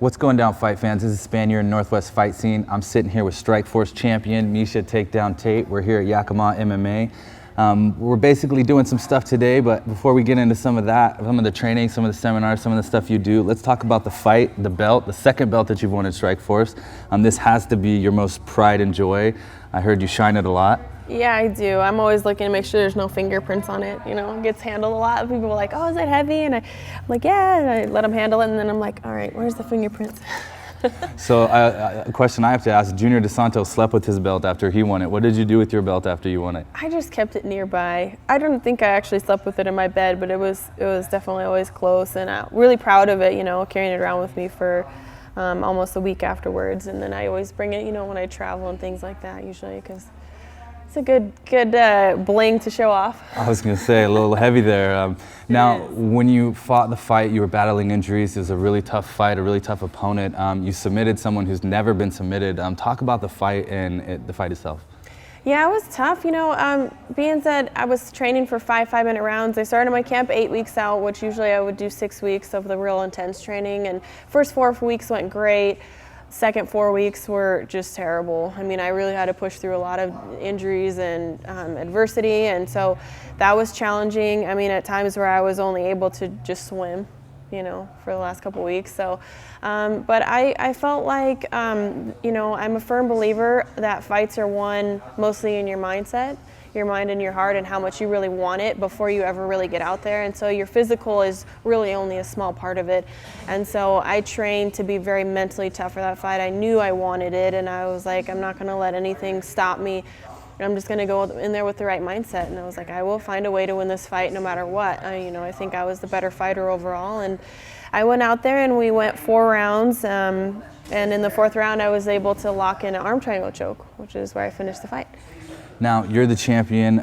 What's going down, fight fans? This is Spaniard Northwest Fight Scene. I'm sitting here with Strikeforce champion Miesha Tate. We're here at Yakima MMA. We're basically doing some stuff today, but before we get into some of that, some of the training, some of the seminars, some of the stuff you do, let's talk about the fight, the belt, the second belt that you've won at Strikeforce. This has to be your most pride and joy. I heard you shine it a lot. Yeah, I do. I'm always looking to make sure there's no fingerprints on it. You know, it gets handled a lot. People are like, oh, is it heavy? And I'm like, yeah, and I let them handle it. And then I'm like, all right, where's the fingerprints? So a question I have to ask, Junior DeSanto slept with his belt after he won it. What did you do with your belt after you won it? I just kept it nearby. I don't think I actually slept with it in my bed, but it was definitely always close. And I'm really proud of it, you know, carrying it around with me for almost a week afterwards. And then I always bring it, you know, when I travel and things like that usually, because it's a good bling to show off. I was going to say, a little heavy there. Now, when you fought the fight, you were battling injuries. It was a really tough fight, a really tough opponent. You submitted someone who's never been submitted. Talk about the fight and the fight itself. Yeah, it was tough. You know, being said, I was training for 5-minute rounds. I started my camp 8 weeks out, which usually I would do 6 weeks of the real intense training. And first 4 weeks went great. Second 4 weeks were just terrible. I mean, I really had to push through a lot of injuries and adversity, and so that was challenging. I mean, at times where I was only able to just swim, you know, for the last couple weeks. So, but I felt like, you know, I'm a firm believer that fights are won mostly in your mindset, your mind and your heart, and how much you really want it before you ever really get out there. And so your physical is really only a small part of it. And so I trained to be very mentally tough for that fight. I knew I wanted it, and I was like, I'm not going to let anything stop me. I'm just going to go in there with the right mindset. And I was like, I will find a way to win this fight no matter what. You know, I think I was the better fighter overall. And I went out there and we went 4 rounds. And in the 4th round, I was able to lock in an arm triangle choke, which is where I finished the fight. Now, you're the champion.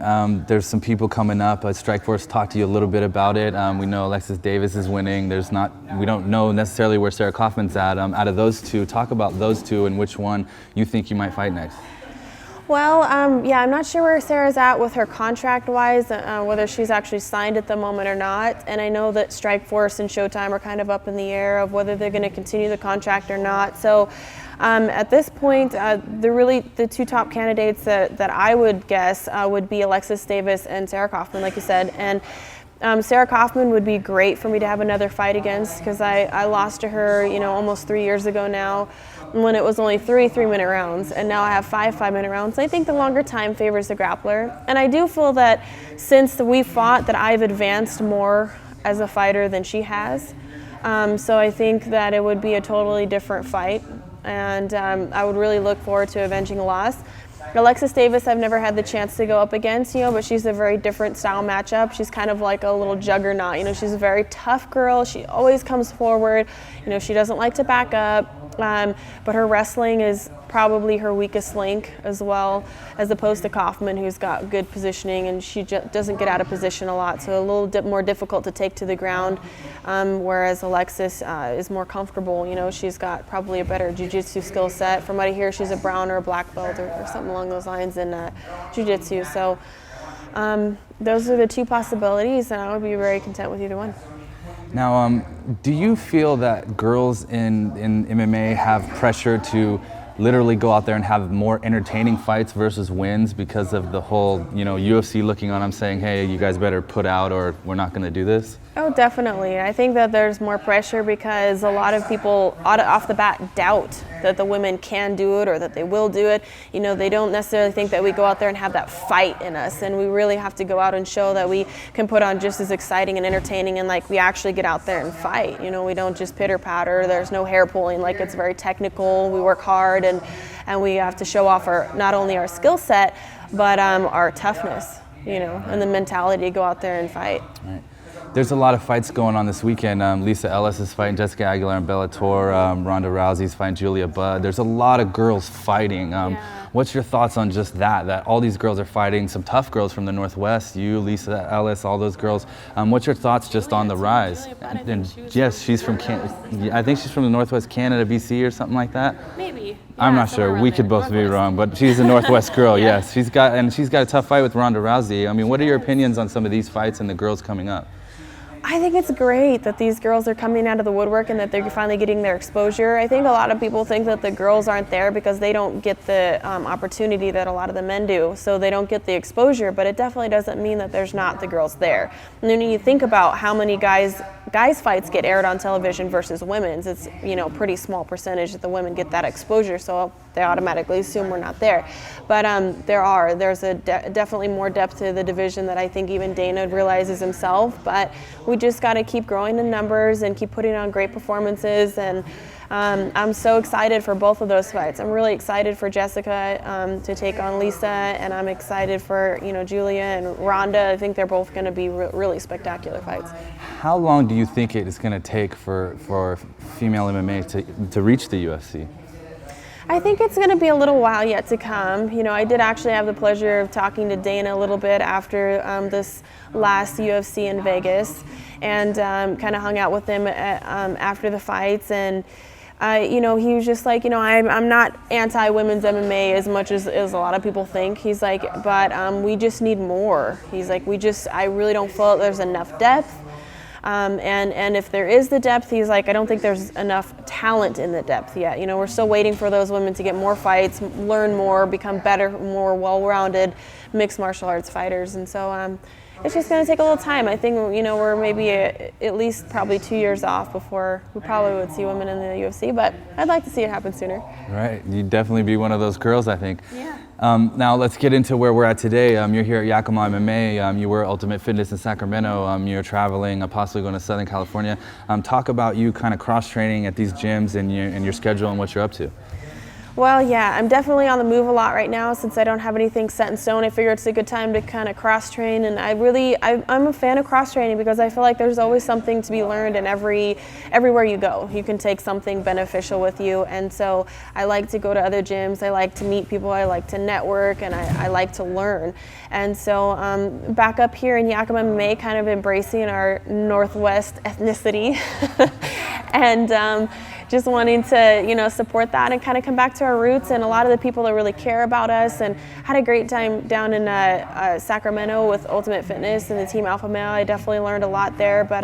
There's some people coming up. Strikeforce talked to you a little bit about it. We know Alexis Davis is winning. We don't know necessarily where Sarah Kaufman's at. Out of those two, talk about those two and which one you think you might fight next. Well, yeah, I'm not sure where Sarah's at with her contract-wise, whether she's actually signed at the moment or not. And I know that Strikeforce and Showtime are kind of up in the air of whether they're going to continue the contract or not. So at this point, the 2 top candidates that I would guess would be Alexis Davis and Sarah Kaufman, like you said. And Sarah Kaufman would be great for me to have another fight against, because I lost to her, you know, almost 3 years ago now, when it was only 3 3-minute rounds, and now I have 5 5-minute rounds. I think the longer time favors the grappler, and I do feel that since we fought that I've advanced more as a fighter than she has. So I think that it would be a totally different fight, and I would really look forward to avenging a loss. Alexis Davis, I've never had the chance to go up against, you know, but she's a very different style matchup. She's kind of like a little juggernaut, you know, she's a very tough girl. She always comes forward, you know, she doesn't like to back up, but her wrestling is probably her weakest link as well, as opposed to Kaufman, who's got good positioning, and she doesn't get out of position a lot, so a little more difficult to take to the ground, whereas Alexis is more comfortable. You know, she's got probably a better jiu-jitsu skill set. From what I hear, she's a brown or a black belt or something along those lines in jiu-jitsu. So those are the 2 possibilities, and I would be very content with either one. Now, do you feel that girls in MMA have pressure to literally go out there and have more entertaining fights versus wins because of the whole, you know, UFC looking on them saying, hey, you guys better put out or we're not going to do this? Oh, definitely. I think that there's more pressure because a lot of people off the bat doubt that the women can do it or that they will do it. You know, they don't necessarily think that we go out there and have that fight in us, and we really have to go out and show that we can put on just as exciting and entertaining, and like we actually get out there and fight. You know, we don't just pitter patter. There's no hair pulling. Like, it's very technical. We work hard, and we have to show off not only our skill set, but our toughness, you know, and the mentality to go out there and fight. Right. There's a lot of fights going on this weekend. Lisa Ellis is fighting Jessica Aguilar in Bellator. Ronda Rousey's fighting Julia Budd. There's a lot of girls fighting. What's your thoughts on just that all these girls are fighting, some tough girls from the Northwest, you, Lisa Ellis, all those girls. What's your thoughts just on the rise? And yes, she's from I think she's from the Northwest Canada, BC or something like that. Maybe. Yeah, I'm not sure. We could both be wrong, but she's a Northwest girl, yeah. Yes. She's got a tough fight with Ronda Rousey. I mean, what are your opinions on some of these fights and the girls coming up? I think it's great that these girls are coming out of the woodwork and that they're finally getting their exposure. I think a lot of people think that the girls aren't there because they don't get the opportunity that a lot of the men do, so they don't get the exposure, but it definitely doesn't mean that there's not the girls there. And then when you think about how many guys fights get aired on television versus women's, it's, you know, pretty small percentage that the women get that exposure, so they automatically assume we're not there. But there's definitely more depth to the division that I think even Dana realizes himself, but we just got to keep growing in numbers and keep putting on great performances, and I'm so excited for both of those fights. I'm really excited for Jessica to take on Lisa, and I'm excited for, you know, Julia and Rhonda. I think they're both going to be really spectacular fights. How long do you think it is going to take for female MMA to reach the UFC? I think it's going to be a little while yet to come. You know, I did actually have the pleasure of talking to Dana a little bit after this last UFC in Vegas, and kind of hung out with him after the fights, and you know, he was just like, you know, I'm not anti-women's MMA as much as a lot of people think. He's like, but we just need more. He's like, I really don't feel there's enough depth. And if there is the depth, he's like, I don't think there's enough talent in the depth yet. You know, we're still waiting for those women to get more fights, learn more, become better, more well-rounded mixed martial arts fighters. And so it's just going to take a little time. I think, you know, we're maybe at least probably 2 years off before we probably would see women in the UFC, but I'd like to see it happen sooner. Right. You'd definitely be one of those girls, I think. Yeah. Now let's get into where we're at today. You're here at Yakima MMA. You were Ultimate Fitness in Sacramento. You're traveling, possibly going to Southern California. Talk about you kind of cross-training at these gyms and your schedule and what you're up to. Well, yeah, I'm definitely on the move a lot right now since I don't have anything set in stone. I figure it's a good time to kind of cross-train, and I'm a fan of cross-training because I feel like there's always something to be learned, and everywhere you go, you can take something beneficial with you. And so I like to go to other gyms, I like to meet people, I like to network, and I like to learn. And so back up here in Yakima MMA, kind of embracing our Northwest ethnicity, and just wanting to, you know, support that and kind of come back to our roots, and a lot of the people that really care about us, and had a great time down in Sacramento with Ultimate Fitness and the Team Alpha Male. I definitely learned a lot there, but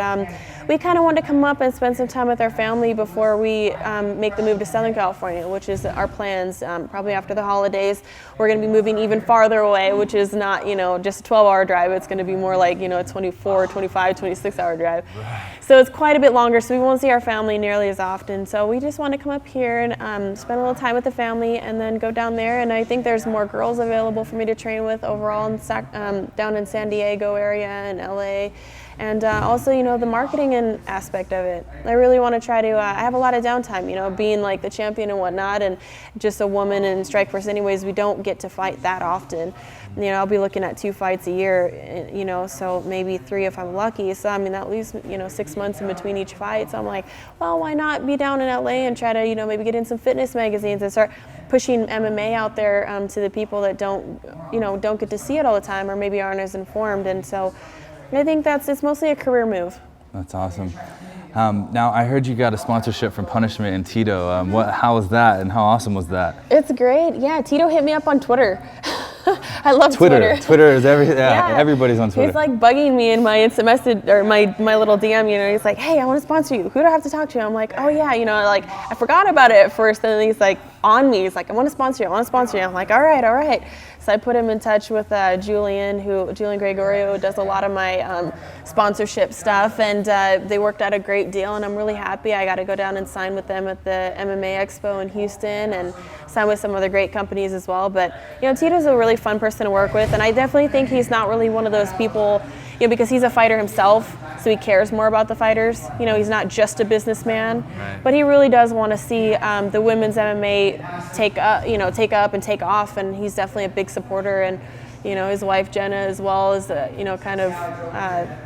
we kind of wanted to come up and spend some time with our family before we make the move to Southern California, which is our plans. Probably after the holidays, we're going to be moving even farther away, which is not, you know, just a 12-hour drive. It's going to be more like, you know, a 24, 25, 26-hour drive. Right. So it's quite a bit longer, so we won't see our family nearly as often. So we just want to come up here and spend a little time with the family, and then go down there. And I think there's more girls available for me to train with overall down in San Diego area and LA. And also, you know, the marketing and aspect of it. I really want to try to, I have a lot of downtime, you know, being like the champion and whatnot, and just a woman in Strikeforce anyways, we don't get to fight that often. You know, I'll be looking at 2 fights a year, you know, so maybe 3 if I'm lucky. So, I mean, that leaves, you know, 6 months in between each fight. So I'm like, well, why not be down in LA and try to, you know, maybe get in some fitness magazines and start pushing MMA out there to the people that don't get to see it all the time, or maybe aren't as informed. And so I think it's mostly a career move. That's awesome. Now, I heard you got a sponsorship from Punishment and Tito. How was that, and how awesome was that? It's great. Yeah, Tito hit me up on Twitter. I love Twitter. Twitter is everything. Yeah, everybody's on Twitter. He's like bugging me in my instant message or my little DM. You know, he's like, "Hey, I want to sponsor you. Who do I have to talk to?" I'm like, "Oh yeah, you know, like I forgot about it at first." And then he's like on me. He's like, "I want to sponsor you. I want to sponsor you." I'm like, "All right." So I put him in touch with Julian Gregorio, who does a lot of my sponsorship stuff, and they worked out a great deal, and I'm really happy. I got to go down and sign with them at the MMA Expo in Houston, and sign with some other great companies as well. But you know, Tito's a really fun person to work with, and I definitely think he's not really one of those people, you know, because he's a fighter himself, so he cares more about the fighters. You know, he's not just a businessman, but he really does want to see the women's MMA take up and take off, and he's definitely a big supporter. And you know, his wife Jenna as well is you know, kind of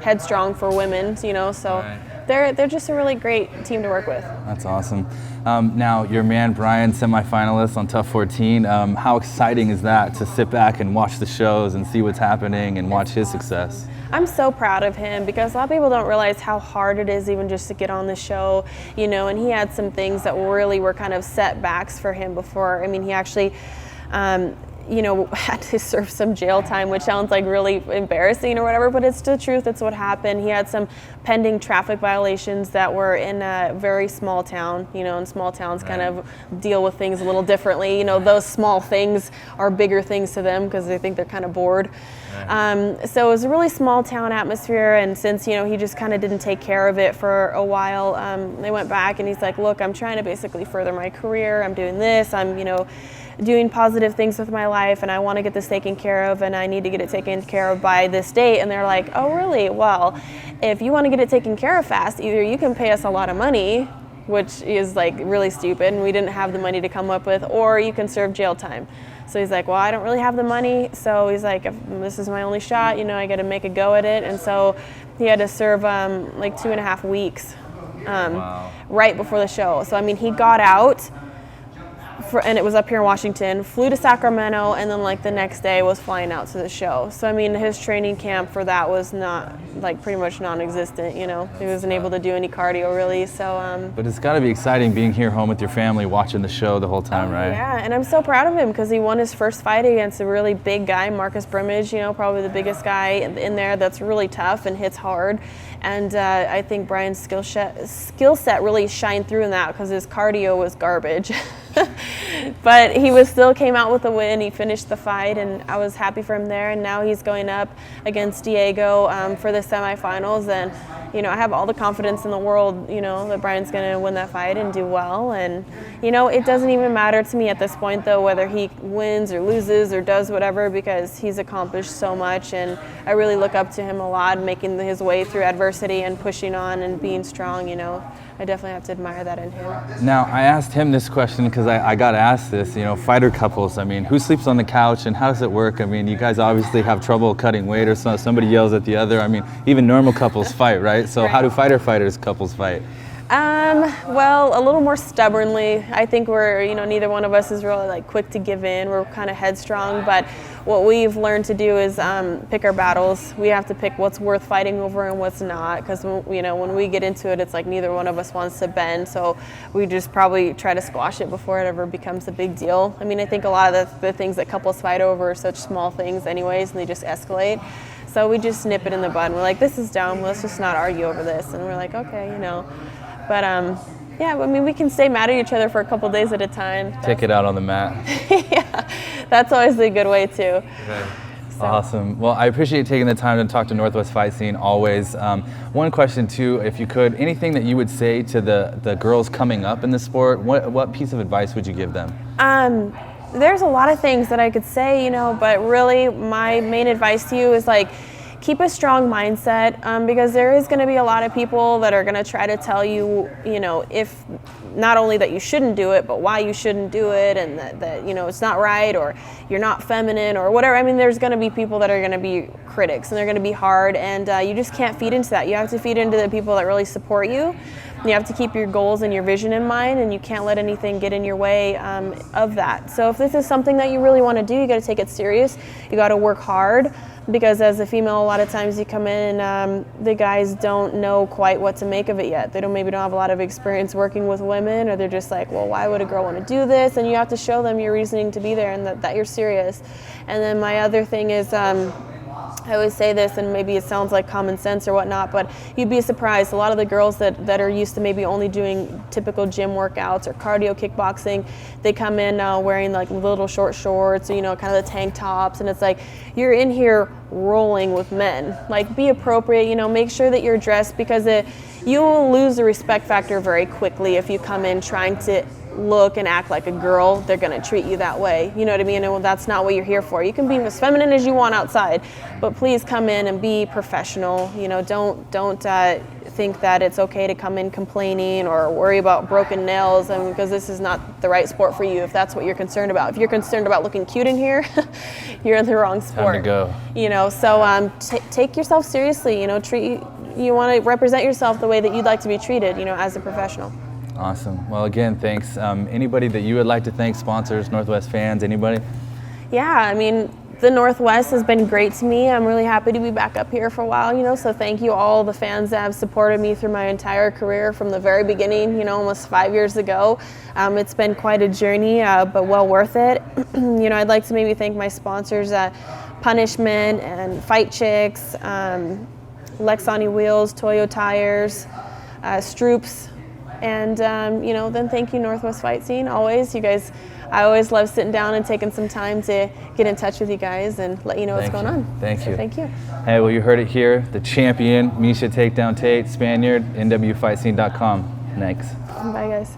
headstrong for women. You know, so they're just a really great team to work with. That's awesome. Now, your man Brian, semifinalist on Tough 14. How exciting is that to sit back and watch the shows and see what's happening and watch his success? I'm so proud of him because a lot of people don't realize how hard it is even just to get on the show, you know, and he had some things that really were kind of setbacks for him before. I mean, he actually, had to serve some jail time, which sounds like really embarrassing or whatever, but it's the truth. It's what happened. He had some pending traffic violations that were in a very small town, and small towns kind of deal with things a little differently. Those small things are bigger things to them because they think they're kind of bored. So it was a really small town atmosphere, and since, he just kind of didn't take care of it for a while, they went back and he's like, look, I'm trying to basically further my career. I'm doing this. I'm, doing positive things with my life, and I want to get this taken care of, and I need to get it taken care of by this date. And they're like, oh, really? Well, if you want to get it taken care of fast, either you can pay us a lot of money, which is like really stupid, and we didn't have the money to come up with, or you can serve jail time. So he's like, well, I don't really have the money. So he's like, if this is my only shot, I got to make a go at it. And so he had to serve like 2.5 weeks right before the show. So, he got out. And it was up here in Washington, flew to Sacramento, and then like the next day was flying out to the show. So his training camp for that was not, like, pretty much non-existent. He wasn't able to do any cardio really. So but it's got to be exciting being here home with your family, watching the show the whole time, right? Yeah, and I'm so proud of him because he won his first fight against a really big guy, Marcus Brimage, probably the biggest guy in there that's really tough and hits hard. And I think Brian's skill set really shined through in that because his cardio was garbage. But he still came out with a win. He finished the fight, and I was happy for him there. And now he's going up against Diego for the semifinals. And I have all the confidence in the world, that Brian's going to win that fight and do well. And it doesn't even matter to me at this point, though, whether he wins or loses or does whatever, because he's accomplished so much, and I really look up to him a lot, making his way through adversity and pushing on and being strong. I definitely have to admire that in him. Now, I asked him this question because I got asked this, fighter couples, who sleeps on the couch and how does it work? You guys obviously have trouble cutting weight, or somebody yells at the other. Even normal couples fight, right? So how do fighters couples fight? Well, a little more stubbornly. I think we're, neither one of us is really quick to give in. We're kind of headstrong, but what we've learned to do is pick our battles. We have to pick what's worth fighting over and what's not, because when we get into it, it's like neither one of us wants to bend, so we just probably try to squash it before it ever becomes a big deal. I think a lot of the things that couples fight over are such small things anyways, and they just escalate. So we just nip it in the bud, and we're like, this is dumb, let's just not argue over this. And we're like, okay, But we can stay mad at each other for a couple days at a time. Take it out on the mat. Yeah, that's always a good way too. Okay. So. Awesome. Well, I appreciate taking the time to talk to Northwest Fight Scene always. One question too, if you could, anything that you would say to the girls coming up in the sport, what piece of advice would you give them? There's a lot of things that I could say, but really my main advice to you is keep a strong mindset, because there is going to be a lot of people that are going to try to tell you, if not only that you shouldn't do it, but why you shouldn't do it, and that it's not right, or you're not feminine, or whatever. There's going to be people that are going to be critics, and they're going to be hard, and you just can't feed into that. You have to feed into the people that really support you. You have to keep your goals and your vision in mind, and you can't let anything get in your way of that. So if this is something that you really want to do, you got to take it serious. You got to work hard. Because as a female, a lot of times you come in and the guys don't know quite what to make of it yet. They maybe don't have a lot of experience working with women, or they're just like, well, why would a girl want to do this? And you have to show them your reasoning to be there, and that you're serious. And then my other thing is, I always say this, and maybe it sounds like common sense or whatnot, but you'd be surprised. A lot of the girls that are used to maybe only doing typical gym workouts or cardio kickboxing, they come in wearing little short shorts, or kind of the tank tops, and it's like, you're in here rolling with men. Be appropriate, make sure that you're dressed, because you'll lose the respect factor very quickly if you come in trying to look and act like a girl. They're going to treat you that way. You know what I mean? And well, that's not what you're here for. You can be as feminine as you want outside, but please come in and be professional. Don't think that it's okay to come in complaining or worry about broken nails, because this is not the right sport for you if that's what you're concerned about. If you're concerned about looking cute in here, you're in the wrong sport. Time to go. So take yourself seriously. You want to represent yourself the way that you'd like to be treated, as a professional. Awesome. Well, again, thanks. Anybody that you would like to thank, sponsors, Northwest fans, anybody? Yeah, the Northwest has been great to me. I'm really happy to be back up here for a while, you know, so thank you all the fans that have supported me through my entire career from the very beginning, you know, almost 5 years ago. It's been quite a journey, but well worth it. You know, I'd like to maybe thank my sponsors, Punishment and Fight Chicks, Lexani Wheels, Toyo Tires, Stroops, and you know, then thank you Northwest Fight Scene, always. You guys, I always love sitting down and taking some time to get in touch with you guys and let you know what's going on. Thank you. Thank you. Hey, well, you heard it here. The champion, Miesha Takedown Tate, Spaniard, nwfightscene.com. Thanks. Bye, guys.